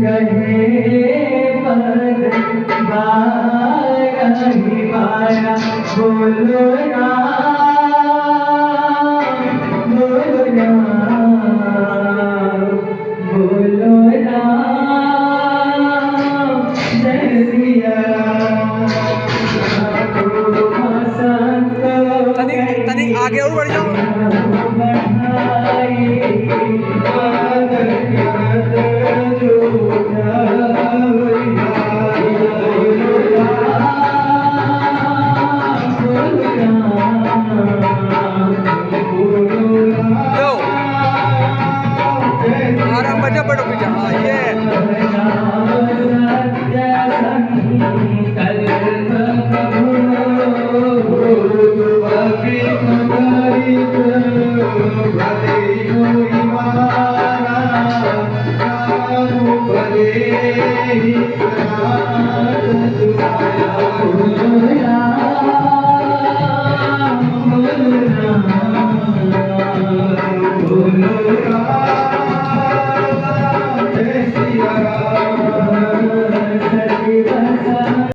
गहे पद बारा ही बारा बोलो राम बोलो राम बोलो राम जय सिया तनी आगे और बढ़ जाओ। आराम बचा पड़ो पीछे। हाँ ये भले